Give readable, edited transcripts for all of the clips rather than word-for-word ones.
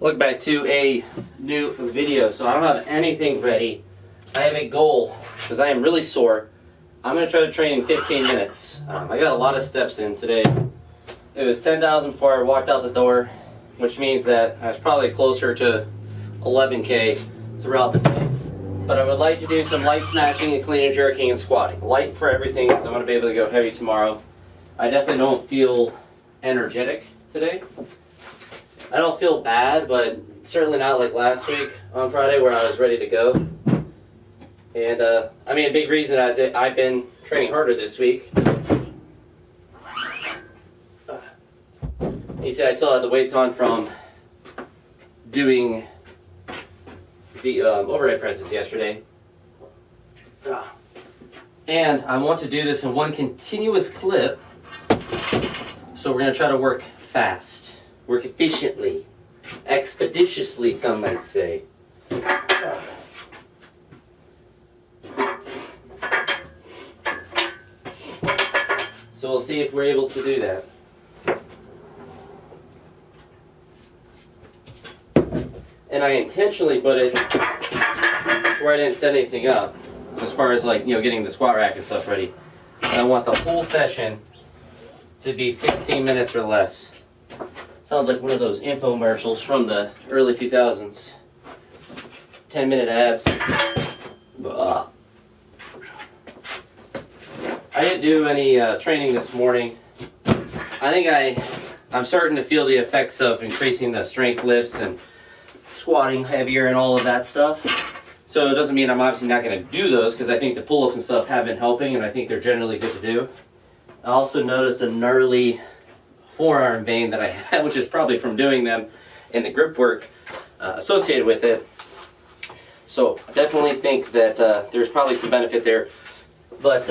Welcome back to a new video. So I don't have anything ready. I have a goal because I am really sore. I'm going to try to train in 15 minutes. I got a lot of steps in today. It was 10,000 before I walked out the door, which means that I was probably closer to 11K throughout the day. But I would like to do some light snatching and clean and jerking and squatting. Light for everything because I want to be able to go heavy tomorrow. I definitely don't feel energetic today. I don't feel bad, but certainly not like last week on Friday where I was ready to go. And I mean, a big reason is that I've been training harder this week. You see, I still have the weights on from doing the overhead presses yesterday. And I want to do this in one continuous clip. So we're going to try to work fast. Work efficiently, expeditiously, some might say. So we'll see if we're able to do that. And I intentionally put it where I didn't set anything up, as far as like, getting the squat rack and stuff ready. And I want the whole session to be 15 minutes or less. Sounds like one of those infomercials from the early 2000s. 10-minute abs. I didn't do any training this morning. I think I'm starting to feel the effects of increasing the strength lifts and squatting heavier and all of that stuff. So it doesn't mean I'm obviously not going to do those, because I think the pull-ups and stuff have been helping and I think they're generally good to do. I also noticed a gnarly forearm vein that I had, which is probably from doing them in the grip work associated with it. So I definitely think that there's probably some benefit there. But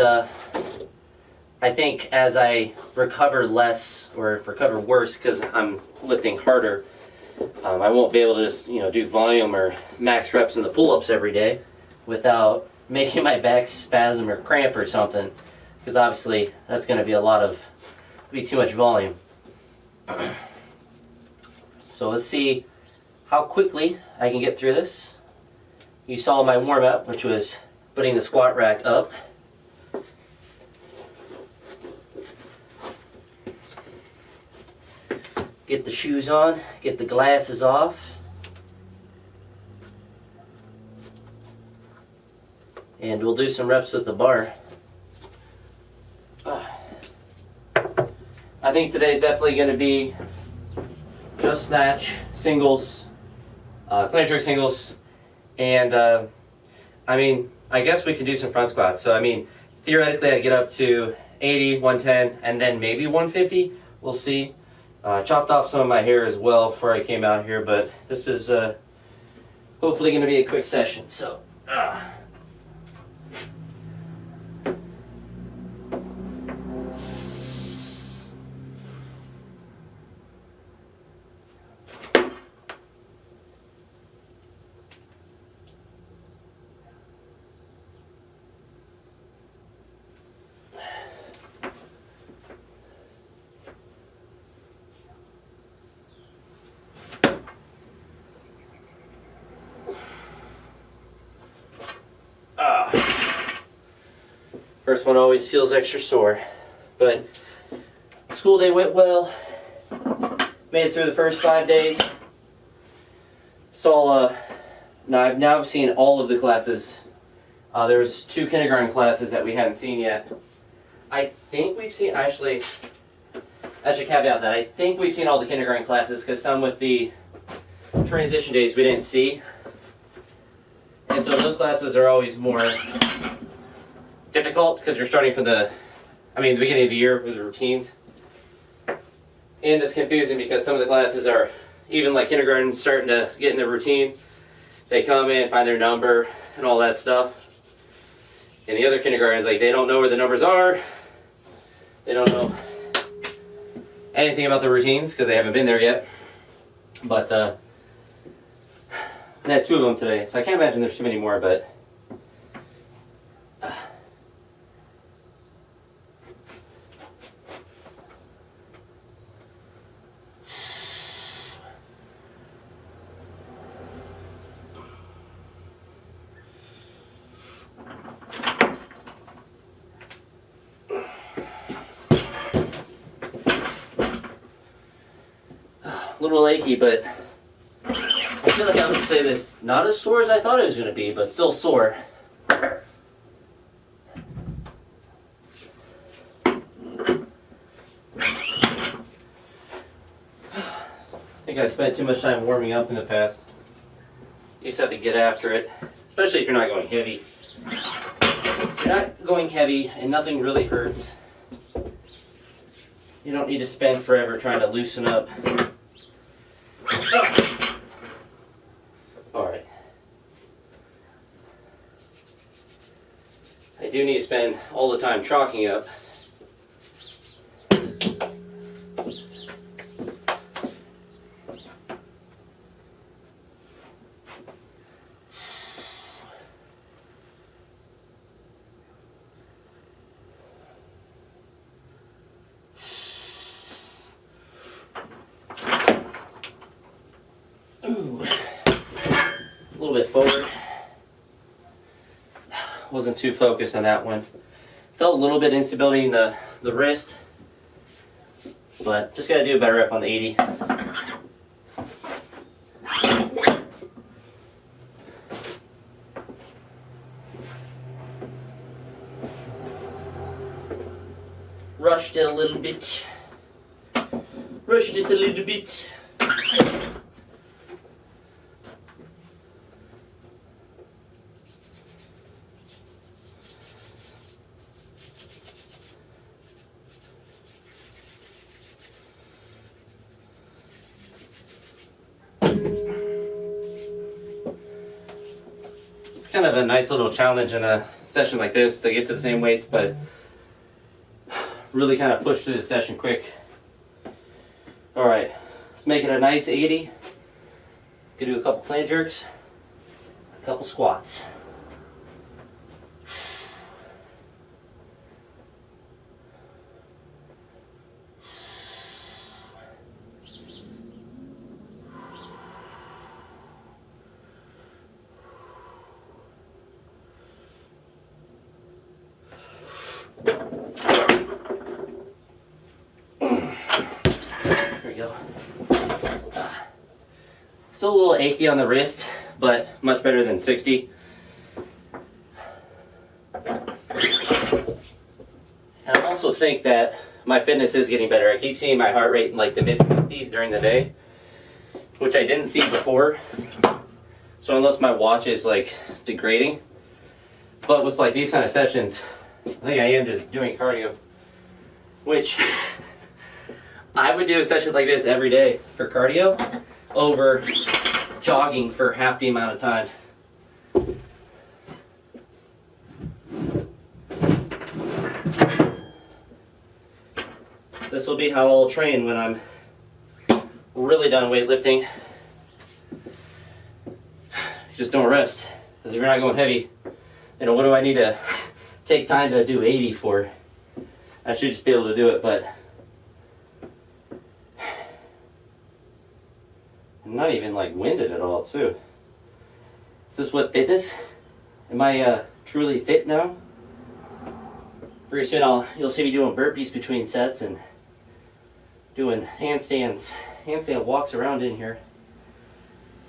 I think as I recover less or recover worse because I'm lifting harder, I won't be able to just do volume or max reps in the pull-ups every day without making my back spasm or cramp or something, because obviously that's going to be too much volume. So let's see how quickly I can get through this. You saw my warm-up, which was putting the squat rack up. Get the shoes on, get the glasses off. And we'll do some reps with the bar. I think today's definitely going to be just snatch, singles, clean and jerk singles, and I mean, I guess we could do some front squats. So I mean, theoretically I'd get up to 80, 110, and then maybe 150. We'll see. Chopped off some of my hair as well before I came out here, but this is hopefully going to be a quick session. So. First one always feels extra sore, but school day went well. Made it through the first 5 days. I've now seen all of the classes. There's 2 kindergarten classes that we hadn't seen yet. I think we've seen, actually, I should caveat that. I think we've seen all the kindergarten classes, because some with the transition days we didn't see. And so those classes are always more difficult because you're starting from the beginning of the year with the routines. And it's confusing because some of the classes are, even like kindergarten, starting to get in the routine. They come in, find their number, and all that stuff. And the other kindergartens, like, they don't know where the numbers are. They don't know anything about the routines because they haven't been there yet. But I had 2 of them today, so I can't imagine there's too many more, but a little achy, but I feel like I would say this, not as sore as I thought it was going to be, but still sore. I think I've spent too much time warming up in the past. You just have to get after it, especially if you're not going heavy. If you're not going heavy and nothing really hurts, you don't need to spend forever trying to loosen up. Oh. Alright. I do need to spend all the time chalking up. Ooh. A little bit forward. Wasn't too focused on that one. Felt a little bit instability in the wrist, but just gotta do a better rep on the 80. Rushed it a little bit. Rushed just a little bit. Kind of a nice little challenge in a session like this to get to the same weights, but really kind of push through the session quick. Alright, let's make it a nice 80. Could do a couple plant jerks, a couple squats. Still a little achy on the wrist, but much better than 60. And I also think that my fitness is getting better. I keep seeing my heart rate in like the mid-60s during the day, which I didn't see before. So unless my watch is like degrading, but with like these kind of sessions, I think I am just doing cardio, which I would do a session like this every day for cardio over jogging for half the amount of time. This will be how I'll train when I'm really done weightlifting. Just don't rest, because if you're not going heavy, you know, what do I need to take time to do 80 for? I should just be able to do it, but I'm not even like winded at all too. Is this what fitness? Am I truly fit now? Pretty soon you'll see me doing burpees between sets and doing handstand walks around in here.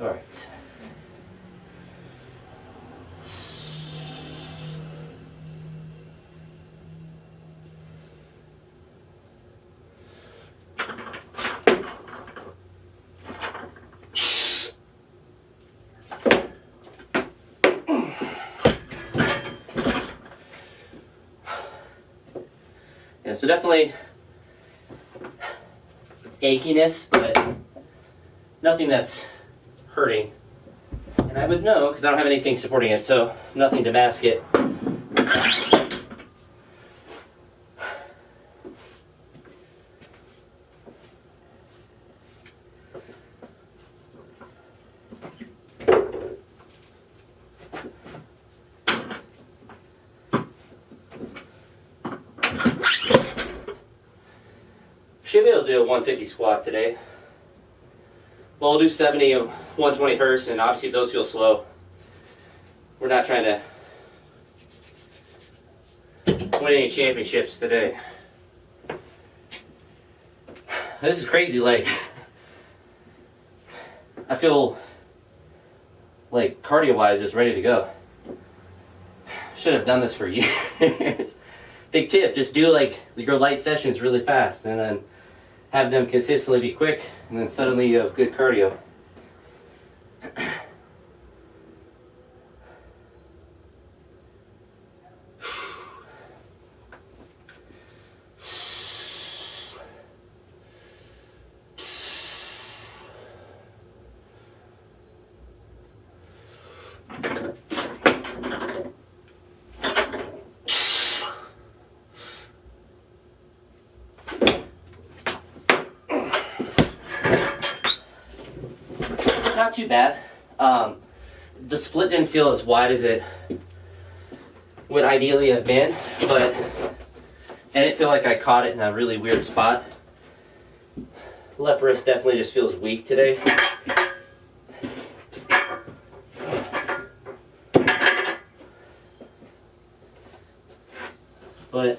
All right. Yeah, so definitely achiness, but nothing that's hurting. And I would know because I don't have anything supporting it, so nothing to mask it. Should be able to do a 150 squat today. Well, I'll do 70 of 120 first, and obviously if those feel slow, we're not trying to win any championships today. This is crazy, like, I feel like cardio-wise just ready to go. Should have done this for years. Big tip, just do like your light sessions really fast and then have them consistently be quick, and then suddenly you have good cardio. Not too bad. The split didn't feel as wide as it would ideally have been, but I didn't feel like I caught it in a really weird spot. Left wrist definitely just feels weak today. But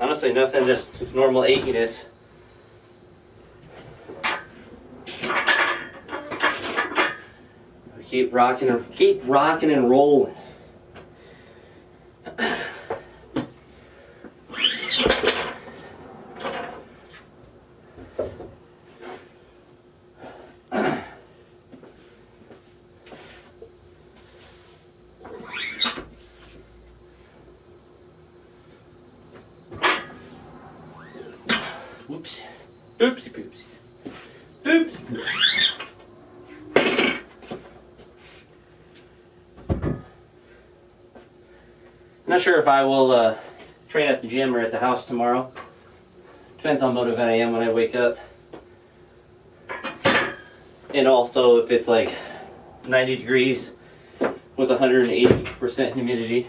honestly, nothing, just normal achiness. Keep rocking and rolling. Whoops. Oopsie poopsie. Oopsie poopsie. Not sure if I will train at the gym or at the house tomorrow. Depends how motivated I am when I wake up. And also if it's like 90 degrees with 180% humidity.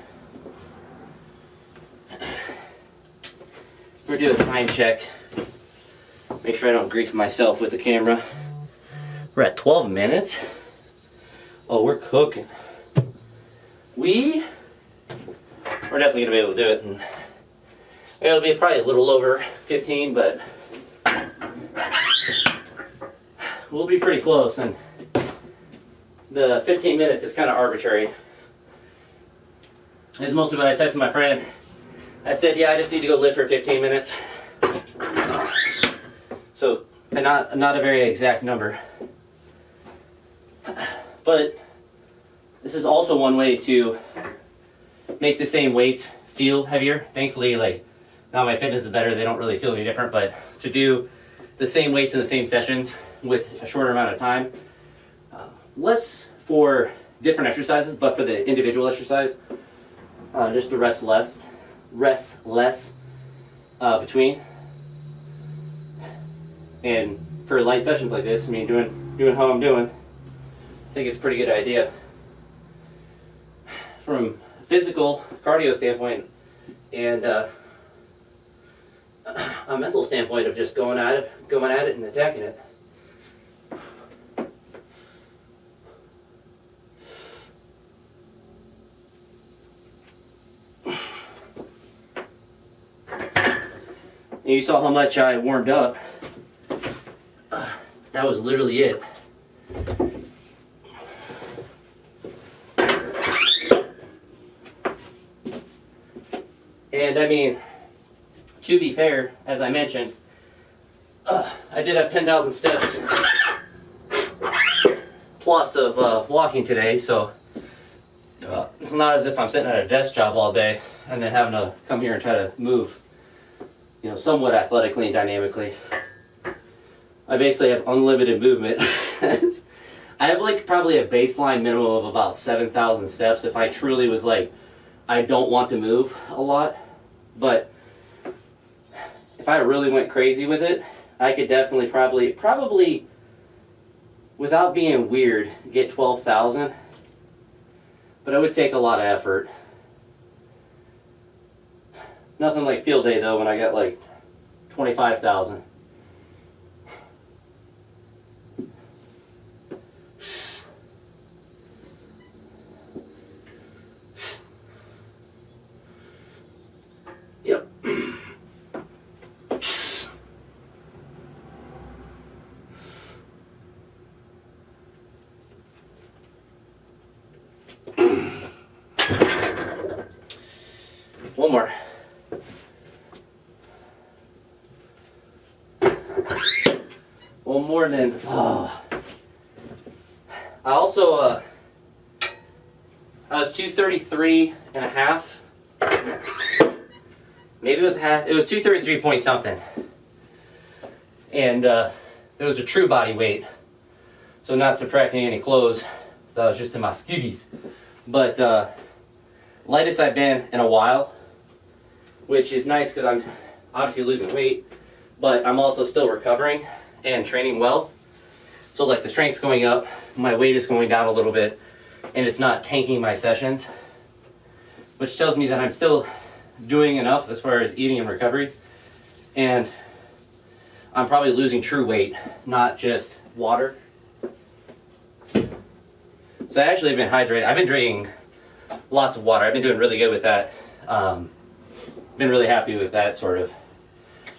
We're doing a time check. Make sure I don't grief myself with the camera. We're at 12 minutes. Oh, we're cooking. We're definitely gonna be able to do it, and it'll be probably a little over 15, but we'll be pretty close. And the 15 minutes is kind of arbitrary. It's mostly when I texted my friend. I said, yeah, I just need to go live for 15 minutes. So, and not a very exact number. But this is also one way to make the same weights feel heavier. Thankfully, like, now my fitness is better, they don't really feel any different, but to do the same weights in the same sessions with a shorter amount of time, less for different exercises, but for the individual exercise, just to rest less between. And for light sessions like this, I mean, doing how I'm doing, I think it's a pretty good idea. From a physical cardio standpoint and a mental standpoint of just going at it and attacking it. And you saw how much I warmed up. That was literally it. And I mean, to be fair, as I mentioned, I did have 10,000 steps plus of walking today, so it's not as if I'm sitting at a desk job all day and then having to come here and try to move, you know, somewhat athletically and dynamically. I basically have unlimited movement. I have like probably a baseline minimum of about 7,000 steps if I truly was like, I don't want to move a lot. But if I really went crazy with it, I could definitely probably without being weird, get 12,000. But it would take a lot of effort. Nothing like field day though when I got like 25,000. Yep. One more. One more, and then, oh. I also, I was 233 and a half. Maybe it was half, it was 233 point something. And it was a true body weight. So not subtracting any clothes. So I was just in my skivvies. But lightest I've been in a while, which is nice because I'm obviously losing weight, but I'm also still recovering and training well. So like the strength's going up, my weight is going down a little bit, and it's not tanking my sessions, which tells me that I'm still doing enough as far as eating and recovery, and I'm probably losing true weight, not just water. So I actually have been hydrated. I've been drinking lots of water. I've been doing really good with that. Been really happy with that sort of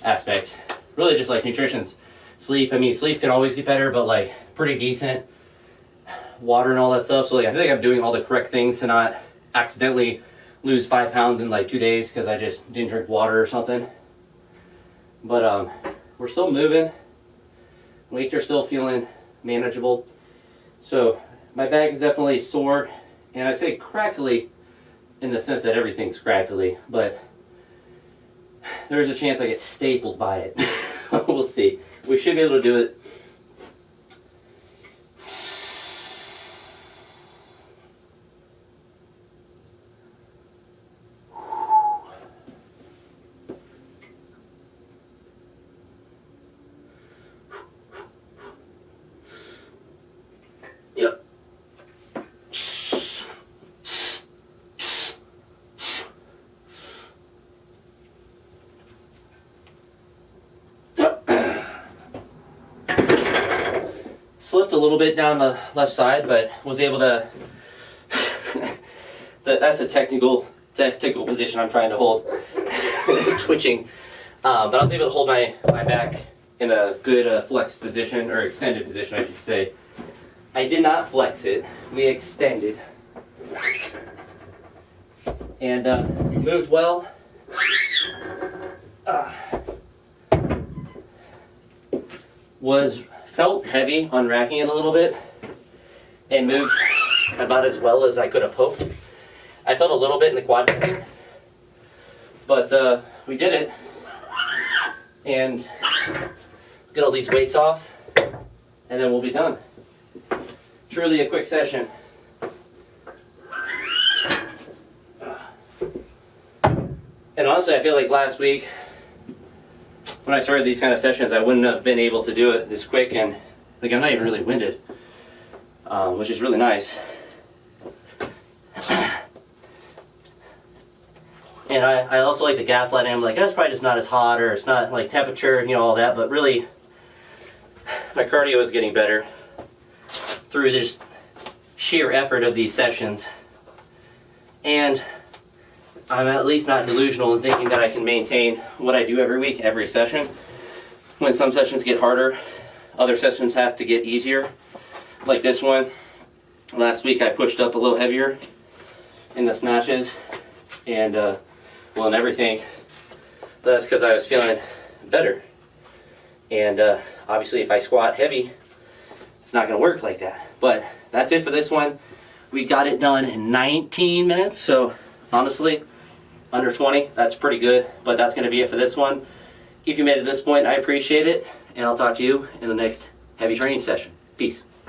aspect. Really just like nutrition's sleep. I mean, sleep can always get better, but like pretty decent. Water and all that stuff. So like I feel like I'm doing all the correct things to not accidentally lose 5 pounds in like 2 days because I just didn't drink water or something. But we're still moving. Weights are still feeling manageable. So my back is definitely sore, and I say crackly in the sense that everything's crackly, but there's a chance I get stapled by it. We'll see. We should be able to do it. Yep. Slipped a little bit down the left side, but was able to that's a technical position I'm trying to hold. Twitching. But I was able to hold my back in a good flexed position, or extended position I should say. I did not flex it, we extended. And moved well. Felt heavy on racking it a little bit, and moved about as well as I could have hoped. I felt a little bit in the quad bending, but we did it, and get all these weights off, and then we'll be done. Truly a quick session. And honestly, I feel like last week, when I started these kind of sessions, I wouldn't have been able to do it this quick, and like I'm not even really winded, which is really nice. And I also like the gaslighting. I'm like, that's probably just not as hot, or it's not like temperature, you know, all that, but really my cardio is getting better through just sheer effort of these sessions. And I'm at least not delusional in thinking that I can maintain what I do every week, every session. When some sessions get harder, other sessions have to get easier. Like this one, last week I pushed up a little heavier in the snatches and well, in everything. But that's because I was feeling better. And obviously if I squat heavy, it's not gonna work like that. But that's it for this one. We got it done in 19 minutes, so honestly, under 20, that's pretty good, but that's going to be it for this one. If you made it to this point, I appreciate it, and I'll talk to you in the next heavy training session. Peace.